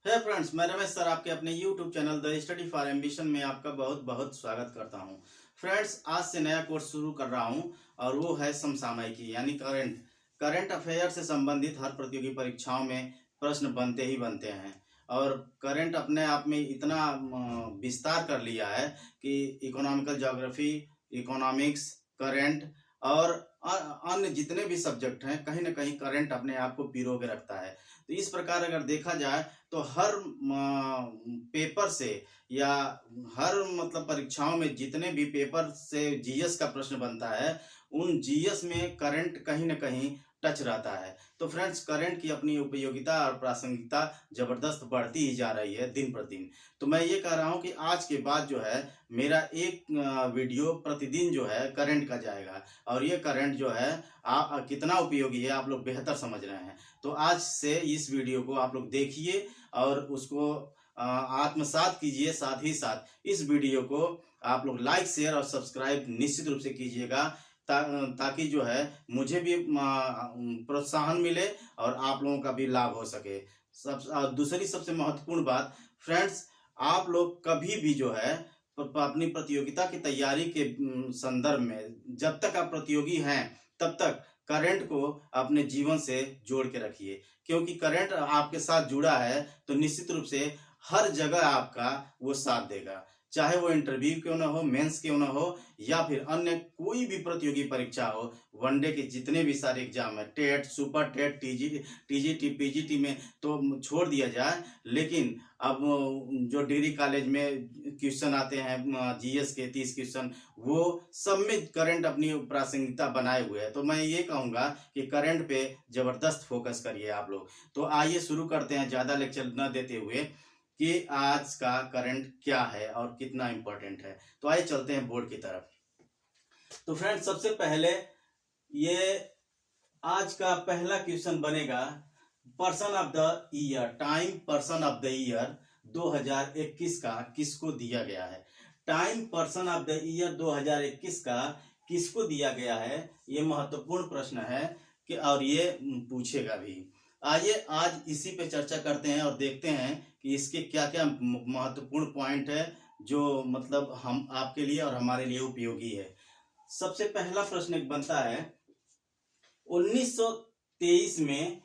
है फ्रेंड्स, मैं रमेश सर आपके अपने YouTube channel the study for ambition में आपका बहुत बहुत स्वागत करता हूं। फ्रेंड्स, आज से नया कोर्स शुरू कर रहा हूं और वो है समसामयिकी यानी करंट अफेयर से संबंधित हर प्रतियोगी परीक्षाओं में प्रश्न बनते ही बनते हैं। और करंट अपने आप में इतना विस्तार कर लिया है कि इकोनॉमिकल ज्योग्राफी, इकोनॉमिक्स, करंट और अन्य जितने भी सब्जेक्ट हैं कहीं ना कहीं करंट अपने आप को पिरो के रखता है। तो इस प्रकार अगर देखा जाए तो हर पेपर से या हर मतलब परीक्षाओं में जितने भी पेपर से जीएस का प्रश्न बनता है उन जीएस में करंट कहीं ना कहीं टच रहता है। तो फ्रेंड्स, करंट की अपनी उपयोगिता और प्रासंगिकता जबरदस्त बढ़ती ही जा रही है दिन प्रतिदिन। तो मैं ये कह रहा हूँ कि आज के बाद जो है मेरा एक वीडियो प्रतिदिन जो है करंट का जाएगा और ये करंट जो है कितना उपयोगी है आप लोग बेहतर समझ रहे हैं। तो आज से इस वीडियो को आप लोग देखिए और उसको आत्मसात कीजिए। साथ ही साथ इस वीडियो को आप लोग लाइक, शेयर और सब्सक्राइब निश्चित रूप से कीजिएगा ताकि जो है मुझे भी प्रोत्साहन मिले और आप लोगों का भी लाभ हो सके। दूसरी सबसे महत्वपूर्ण बात फ्रेंड्स, आप लोग कभी भी जो है अपनी प्रतियोगिता की तैयारी के संदर्भ में जब तक आप प्रतियोगी हैं तब तक करंट को अपने जीवन से जोड़ के रखिए, क्योंकि करंट आपके साथ जुड़ा है तो निश्चित रूप से हर जगह आपका वो साथ देगा। चाहे वो इंटरव्यू क्यों ना हो, मेंस क्यों ना हो या फिर अन्य कोई भी प्रतियोगी परीक्षा हो, वनडे के जितने भी सारे एग्जाम है, TET, super TET, TGT, PGT में तो छोड़ दिया जाए, लेकिन अब जो डिग्री कॉलेज में क्वेश्चन आते हैं जीएस के 30 क्वेश्चन, वो सब में करंट अपनी प्रासंगिकता बनाए हुए है। तो मैं ये कहूँगा कि करंट पे जबरदस्त फोकस करिए आप लोग। तो आइए शुरू करते हैं ज़्यादा लेक्चर न देते हुए कि आज का करंट क्या है और कितना इम्पोर्टेंट है। तो आइए चलते हैं बोर्ड की तरफ। तो फ्रेंड्स, सबसे पहले ये आज का पहला क्वेश्चन बनेगा person of the year, time person of the year 2021 का किसको दिया गया है। Time person of the year 2021 का किसको दिया गया है, ये महत्वपूर्ण प्रश्न है कि और ये पूछेगा भी। आइए आज इसी पे चर्चा करते हैं और देखते हैं कि इसके क्या क्या महत्वपूर्ण पॉइंट है जो मतलब हम आपके लिए और हमारे लिए उपयोगी है। सबसे पहला प्रश्न एक बनता है 1923 में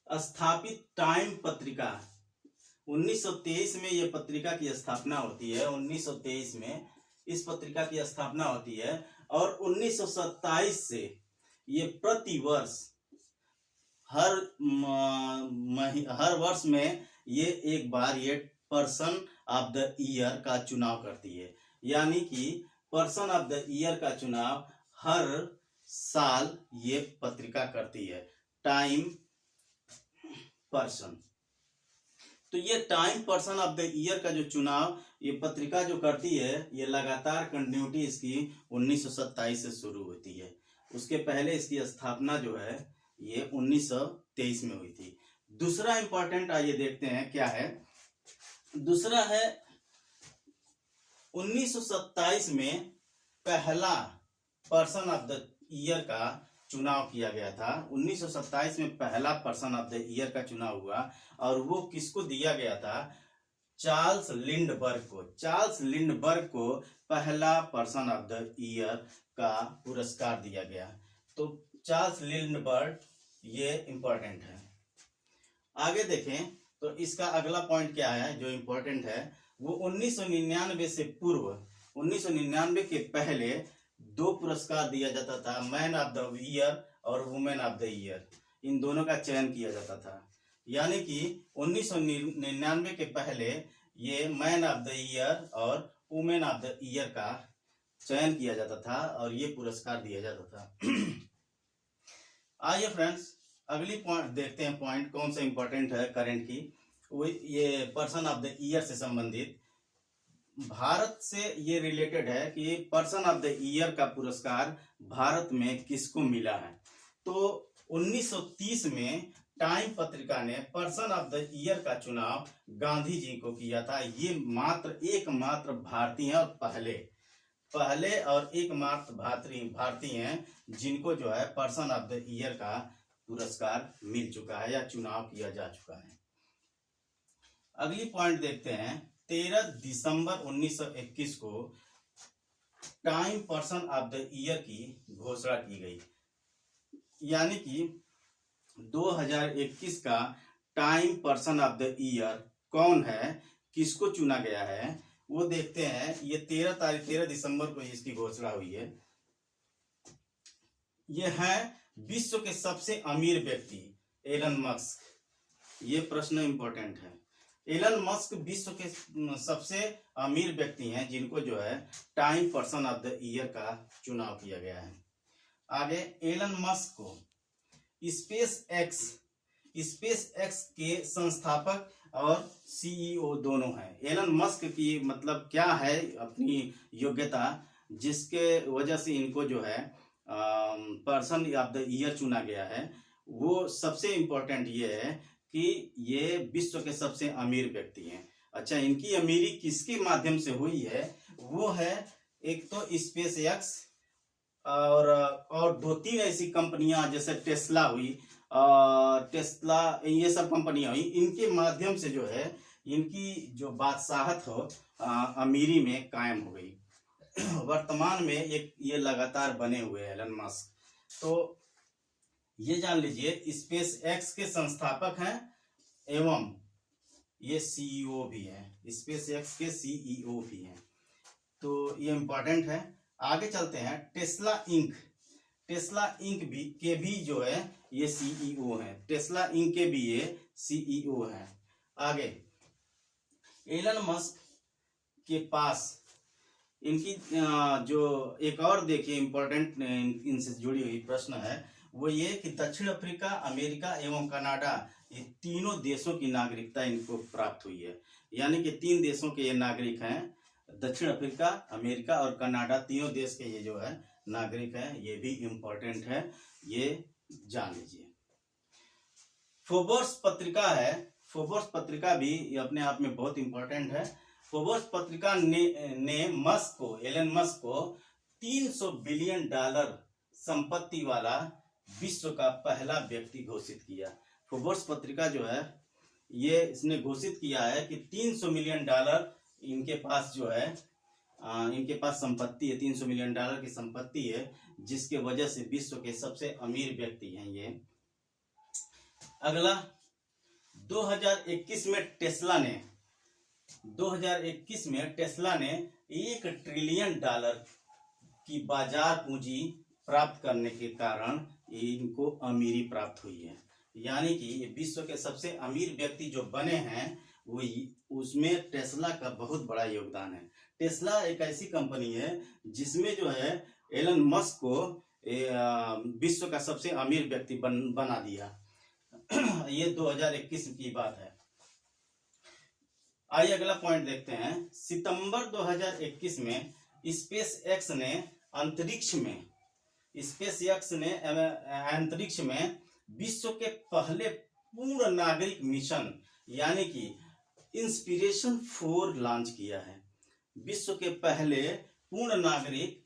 स्थापित टाइम पत्रिका। 1923 में ये पत्रिका की स्थापना होती है। 1923 में इस पत्रिका की स्थापना होती है और 1927 से ये प्रतिवर्ष हर वर्ष में ये एक बार ये पर्सन ऑफ द ईयर का चुनाव करती है। यानी कि पर्सन ऑफ द ईयर का चुनाव हर साल ये पत्रिका करती है, टाइम पर्सन। तो ये time person of the year का जो चुनाव ये पत्रिका जो करती है, ये लगातार कंटिन्यूटी इसकी 1927 से शुरू होती है। उसके पहले इसकी स्थापना जो है ये 1923 में हुई थी। दूसरा इंपॉर्टेंट आइए देखते हैं क्या है। दूसरा है 1927 में पहला पर्सन ऑफ द ईयर का चुनाव किया गया था। 1927 में पहला पर्सन ऑफ द ईयर का चुनाव हुआ और वो किसको दिया गया था, चार्ल्स लिंडबर्ग को। चार्ल्स लिंडबर्ग को पहला पर्सन ऑफ द ईयर का पुरस्कार दिया गया। तो चार्ल्स लिंडबर्ग ये इंपॉर्टेंट है। आगे देखें तो इसका अगला पॉइंट क्या है जो इंपॉर्टेंट है, वो 1999 से पूर्व, 1999 के पहले दो पुरस्कार दिया जाता था, मैन ऑफ द ईयर और वुमेन ऑफ द ईयर। इन दोनों का चयन किया जाता था। यानी कि 1999 के पहले ये मैन ऑफ द ईयर और वुमेन ऑफ द ईयर का चयन किया जाता था और ये पुरस्कार दिया जाता था। आइए फ्रेंड्स, अगली पॉइंट देखते हैं, पॉइंट कौन सा इंपॉर्टेंट है करंट की। वो ये पर्सन ऑफ द ईयर से संबंधित भारत से ये रिलेटेड है कि पर्सन ऑफ द ईयर का पुरस्कार भारत में किसको मिला है। तो 1930 में टाइम पत्रिका ने पर्सन ऑफ द ईयर का चुनाव गांधी जी को किया था। ये एकमात्र भारतीय हैं और पहले और एकमात्र भारतीय हैं जिनको जो है पर्सन ऑफ द ईयर का पुरस्कार मिल चुका है या चुनाव किया जा चुका है। अगली पॉइंट देखते हैं। 13 दिसंबर 1921 को time person of the year की घोषणा की गई, यानी कि 2021 का time person of the year कौन है, किसको चुना गया है, वो देखते हैं। ये 13 दिसंबर को इसकी घोषणा हुई है। ये है विश्व के सबसे अमीर व्यक्ति एलन मस्क। ये प्रश्न इंपॉर्टेंट है। एलन मस्क विश्व के सबसे अमीर व्यक्ति हैं जिनको जो है time person of the year का चुनाव किया गया है। आगे, एलन मस्क को स्पेस एक्स के संस्थापक और सीईओ दोनों हैं। एलन मस्क की मतलब क्या है, अपनी योग्यता जिसके वजह से इनको जो है पर्सन ऑफ द ईयर चुना गया है, वो सबसे इम्पोर्टेंट ये है कि ये विश्व के सबसे अमीर व्यक्ति हैं। अच्छा, इनकी अमीरी किसके माध्यम से हुई है, वो है एक तो स्पेस एक्स और 2-3 ऐसी कंपनियां जैसे टेस्ला हुई, ये सब कंपनियां हुई। इनके माध्यम से जो है इनकी जो बादशाहत हो अमीरी में कायम हो गई। वर्तमान में ये लगातार बने हुए हैं एलन मस्क। तो ये जान लीजिए, स्पेस एक्स के संस्थापक हैं एवं ये सीईओ भी हैं। स्पेस एक्स के सीईओ भी हैं, तो ये इम्पोर्टेंट है। आगे चलते हैं। टेस्ला इंक भी जो है ये सीईओ हैं। टेस्ला इंक के भी ये सीईओ हैं। आगे, एलन मस्क के पास इनकी जो एक और देखिए इम्पोर्टेंट इनसे जुड़ी हुई प्रश्न है, वो ये कि दक्षिण अफ्रीका, अमेरिका एवं कनाडा, ये तीनों देशों की नागरिकता इनको प्राप्त हुई है। यानी कि 3 देशों के ये नागरिक हैं। दक्षिण अफ्रीका, अमेरिका और कनाडा, तीनों देश के ये जो है नागरिक हैं। ये भी इम्पोर्टेंट है, ये जान लीजिए। फोर्ब्स पत्रिका है। फोर्ब्स पत्रिका भी अपने आप में बहुत इम्पोर्टेंट है। फोर्ब्स पत्रिका ने एलन मस्क को $300 बिलियन संपत्ति वाला विश्व का पहला व्यक्ति घोषित किया। फोर्ब्स पत्रिका जो है ये इसने घोषित किया है कि $300 मिलियन इनके पास जो है इनके पास संपत्ति है। $300 मिलियन की संपत्ति है, जिसके वजह से विश्व के सबसे अमीर व्यक्ति हैं ये। अगला, 2021 में टेस्ला ने $1 ट्रिलियन की बाजार पूंजी प्राप्त करने के कारण इनको अमीरी प्राप्त हुई है। यानी कि ये विश्व के सबसे अमीर व्यक्ति जो बने हैं वो उसमें टेस्ला का बहुत बड़ा योगदान है। टेस्ला एक ऐसी कंपनी है जिसमें जो है एलन मस्क को विश्व का सबसे अमीर व्यक्ति बना दिया। ये 2021 की बात है। आइए अगला पॉइंट देखते हैं। सितंबर 2021 में स्पेस एक्स ने अंतरिक्ष में विश्व के पहले पूर्ण नागरिक मिशन यानी कि इंस्पिरेशन-4 लॉन्च किया है। विश्व के पहले पूर्ण नागरिक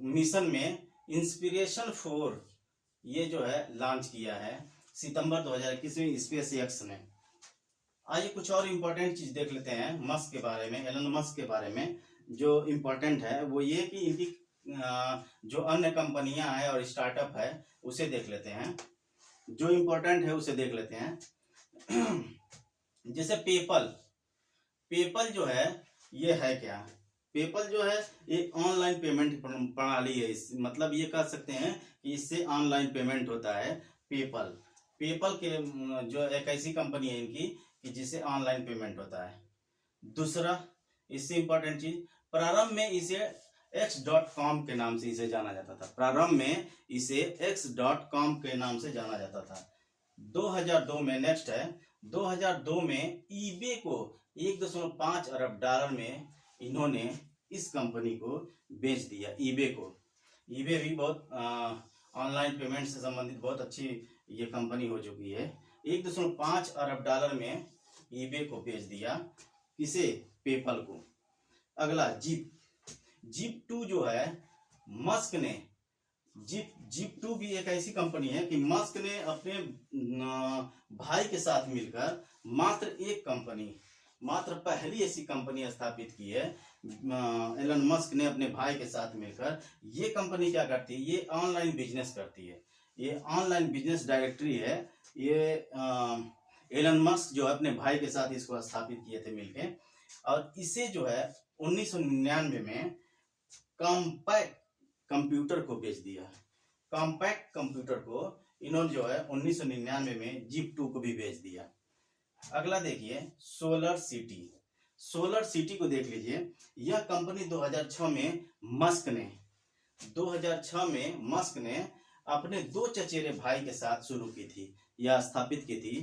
मिशन में इंस्पिरेशन-4 ये जो है लॉन्च किया है सितंबर 2021 में स्पेस एक्स ने। आइए कुछ और इम्पोर्टेंट चीज देख लेते हैं मस्क के बारे में, एलन मस्क के बारे में। जो इम्पोर्टेंट है वो ये कि इनकी जो अन्य कंपनियां हैं और स्टार्टअप है उसे देख लेते हैं। जो इम्पोर्टेंट है उसे देख लेते हैं। जैसे पेपल जो है ये है क्या? पेपल जो है ये ऑनलाइन पेमेंट प्रणाली है। मतलब ये कह सकते हैं कि इससे ऑनलाइन पेमेंट होता है। पेपल के जो एक ऐसी कंपनी है इनकी कि जिससे ऑनलाइन पेमेंट होता है। दूसरा इससे इम्पोर्टेंट चीज, प्रारंभ में इसे x.com के नाम से इसे जाना जाता था। प्रारंभ में इसे x.com के नाम से जाना जाता था। 2002 में, नेक्स्ट है 2002 में ईबे को $1.5 अरब में इन्होंने इस कंपनी को बेच दिया। ईबे भी बहुत ऑनलाइन पेमेंट से संबंधित बहुत अच्छी ये कंपनी हो चुकी है। $1.5 अरब में ईबे को बेच दिया। किसे? पेपल को। अगला जीप 2 जो है मस्क ने जीप 2 भी एक ऐसी कंपनी है कि मस्क ने अपने भाई के साथ मिलकर मात्र पहली ऐसी कंपनी स्थापित की है। एलन मस्क ने अपने भाई के साथ मिलकर। ये कंपनी क्या करती है? ये ऑनलाइन बिजनेस करती है। ये ऑनलाइन बिजनेस डायरेक्टरी है। ये एलन मस्क जो है अपने भाई के साथ इसको स्थापित किए थे मिलके, और इसे जो है 1999 में कॉम्पैक्ट कंप्यूटर को बेच दिया। कॉम्पैक्ट कंप्यूटर को इन्होंने जो है 1999 में जीप 2 को भी बेच दिया। अगला देखिए सोलर सिटी को देख लीजिए। यह कंपनी 2006 में मस्क ने अपने 2 चचेरे भाई के साथ शुरू की थी या स्थापित की थी।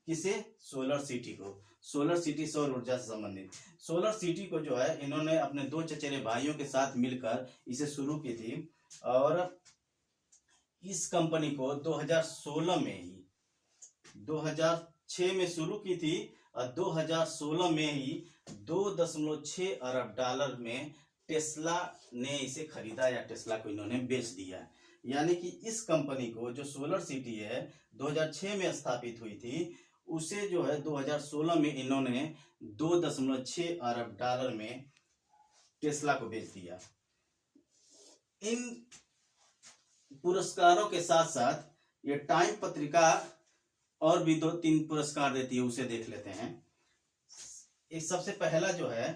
किसे? सोलर सिटी को। सोलर सिटी सौर ऊर्जा से संबंधित सोलर सिटी को जो है इन्होंने अपने 2 चचेरे भाइयों के साथ मिलकर इसे शुरू की थी, और इस कंपनी को 2016 में 2006 में शुरू की थी और 2016 में ही 2.6 अरब डॉलर में टेस्ला ने इसे खरीदा या टेस्ला को इन्होंने बेच दिया। यानी कि इस कंपनी को जो सोलर सिटी है 2006 में स्थापित हुई थी, उसे जो है 2016 में इन्होंने 2.6 अरब डॉलर में टेस्ला को बेच दिया। इन पुरस्कारों के साथ साथ ये टाइम पत्रिका और भी 2-3 पुरस्कार देती है, उसे देख लेते हैं। एक सबसे पहला जो है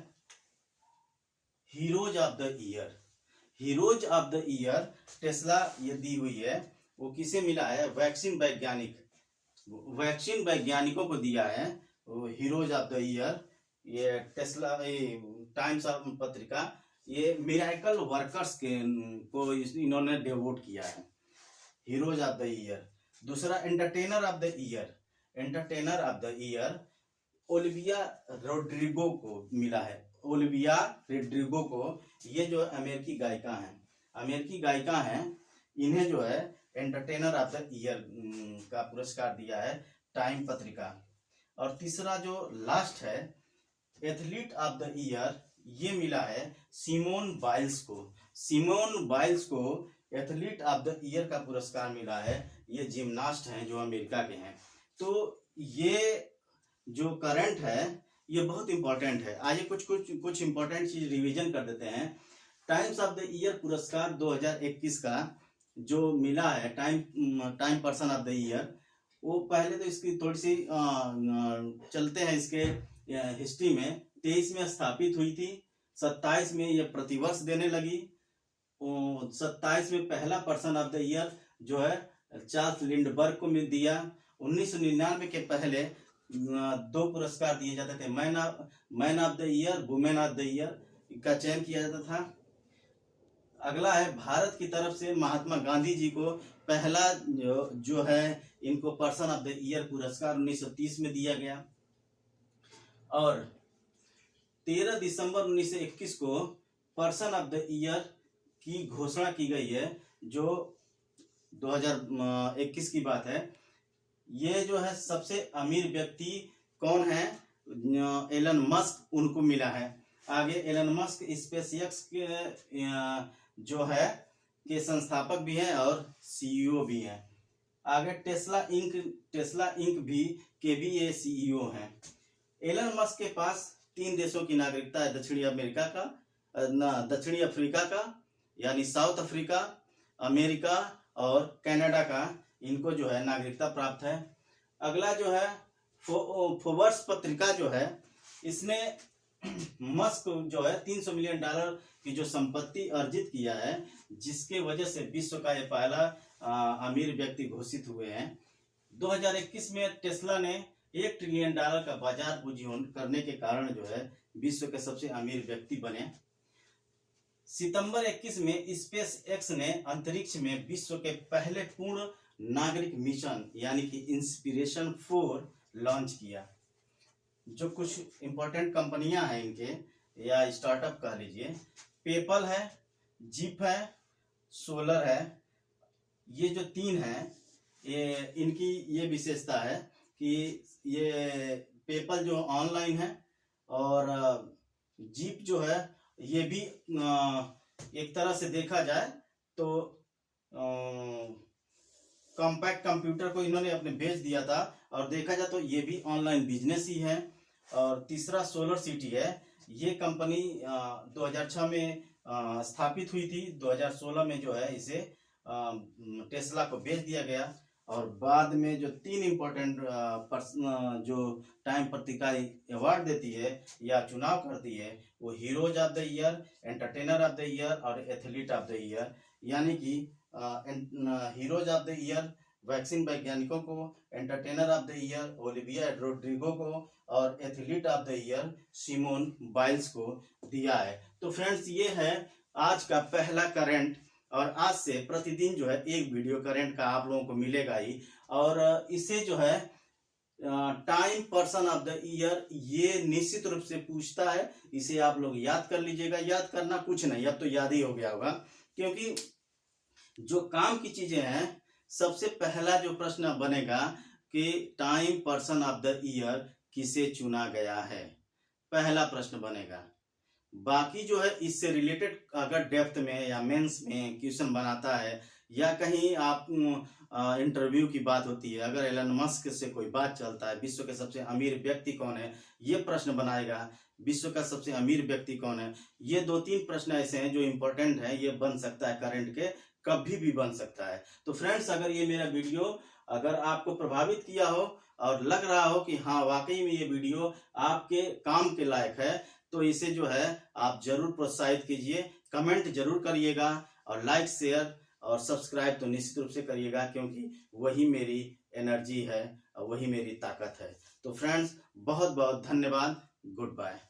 heroes of the year Tesla ये दी हुई है। वो किसे मिला है? वैक्सीन वैज्ञानिकों को दिया है वो हीरोज ऑफ द ईयर। ये टेस्ला टाइम्स ऑफ पत्रिका ये मिरेकल वर्कर्स को इन्होंने डिवोट किया है, हीरोज ऑफ द ईयर। दूसरा entertainer of the year Olivia Rodrigo को मिला है। ओलिविया रोड्रिगो को, ये जो अमेरिकी गायिका हैं, इन्हें जो है एंटरटेनर ऑफ द ईयर का पुरस्कार दिया है टाइम पत्रिका। और तीसरा जो लास्ट है एथलीट ऑफ द ईयर, ये मिला है सिमोन बाइल्स को एथलीट ऑफ द ईयर का पुरस्कार मिला है। ये जिम्नास्ट हैं जो अमेरिका के हैं। तो ये जो करंट है ये बहुत इंपॉर्टेंट है। आइए कुछ इंपॉर्टेंट चीज रिवीजन कर देते हैं। टाइम्स ऑफ द ईयर पुरस्कार 2021 का जो मिला है time person of the year, वो पहले तो इसकी थोड़ी सी चलते हैं इसके हिस्ट्री में। 23 में स्थापित हुई थी, 27 में ये प्रतिवर्ष देने लगी। 27 में पहला पर्सन ऑफ द ईयर जो है चार्ल्स लिंडबर्ग को मिल दिया। 1999 के पहले 2 पुरस्कार दिए जाते थे, man of the year, women of the year का चयन किया जाता था। अगला है भारत की तरफ से महात्मा गांधी जी को पहला जो है इनको पर्सन ऑफ द ईयर पुरस्कार 1930 में दिया गया। और 13 दिसंबर 1921 को पर्सन ऑफ द ईयर की घोषणा की गई है, जो 2021 की बात है। ये जो है सबसे अमीर व्यक्ति कौन है? एलन मस्क, उनको मिला है। आगे एलन मस्क स्पेसएक्स के जो है के संस्थापक भी हैं और सीईओ भी हैं। आगे टेस्ला इंक भी ये सीईओ हैं। एलन मस्क के पास 3 देशों की नागरिकता है, दक्षिणी अफ्रीका का यानी साउथ अफ्रीका, अमेरिका और कनाडा का इनको जो है नागरिकता प्राप्त है। अगला जो है फोर्ब्स पत्रिका जो है, इसने मस्क जो है $300 मिलियन की जो संपत्ति अर्जित किया है, जिसके वजह से विश्व का ये पहला अमीर व्यक्ति घोषित हुए हैं। 2021 में टेस्ला ने $1 ट्रिलियन का बाजार पूंजी करने के कारण जो है विश्व के सबसे अमीर व्यक्ति बने। सितंबर 21 में स्पेस एक्स ने अंतरिक्ष में विश्व के पहले पूर्ण नागरिक मिशन यानी कि इंस्पिरेशन 4 लॉन्च किया। जो कुछ इंपॉर्टेंट कंपनियां हैं इनके या स्टार्टअप कह लीजिए, पेपल है, जीप है, सोलर है। ये जो 3 हैं, ये इनकी ये विशेषता है कि ये पेपल जो ऑनलाइन है और जीप जो है ये भी एक तरह से देखा जाए तो कॉम्पैक्ट कंप्यूटर को इन्होंने अपने बेच दिया था। और देखा जाए तो ये भी ऑनलाइन बिजनेस ही है। और तीसरा सोलर सिटी है। ये कंपनी 2006 में स्थापित हुई थी। 2016 में जो है इसे टेस्ला को बेच दिया गया। और बाद में जो 3 इम्पोर्टेंट जो टाइम पत्रिका अवार्ड देती है या चुनाव करती है, वो heroes of the year, entertainer of the year और एथलीट ऑफ द ईयर। यानी कि heroes of the year vaccine वैज्ञानिकों को, entertainer of the year Olivia Rodrigo को और athlete of the year Simone Biles को दिया है। तो फ्रेंड्स, ये है आज का पहला करंट। और आज से प्रतिदिन जो है एक वीडियो करंट का आप लोगों को मिलेगा ही। और इसे जो है time person of the year ये निश्चित रूप से पूछता है। इसे आप लोग याद कर लीजिएगा। याद करना कुछ नहीं, अब तो याद ही हो गया होगा, क्योंकि जो काम की चीजें हैं, सबसे पहला जो प्रश्न बनेगा कि time person of the year किसे चुना गया है, पहला प्रश्न बनेगा। बाकी जो है इससे रिलेटेड अगर डेप्थ में या मेंस में क्वेश्चन बनाता है या कहीं आप इंटरव्यू की बात होती है, अगर एलन मस्क से कोई बात चलता है, विश्व के सबसे अमीर व्यक्ति कौन है, ये प्रश्न बनाएगा। विश्व का सबसे अमीर व्यक्ति कौन है, ये 2-3 प्रश्न ऐसे हैं जो इम्पोर्टेंट है। ये बन सकता है करंट के, कभी भी बन सकता है। तो फ्रेंड्स, अगर ये मेरा वीडियो अगर आपको प्रभावित किया हो और लग रहा हो कि हाँ वाकई में ये वीडियो आपके काम के लायक है, तो इसे जो है आप जरूर प्रोत्साहित कीजिए, कमेंट जरूर करिएगा और लाइक, शेयर और सब्सक्राइब तो निश्चित रूप से करिएगा, क्योंकि वही मेरी एनर्जी है और वही मेरी ताकत है। तो फ्रेंड्स, बहुत बहुत धन्यवाद। Good bye.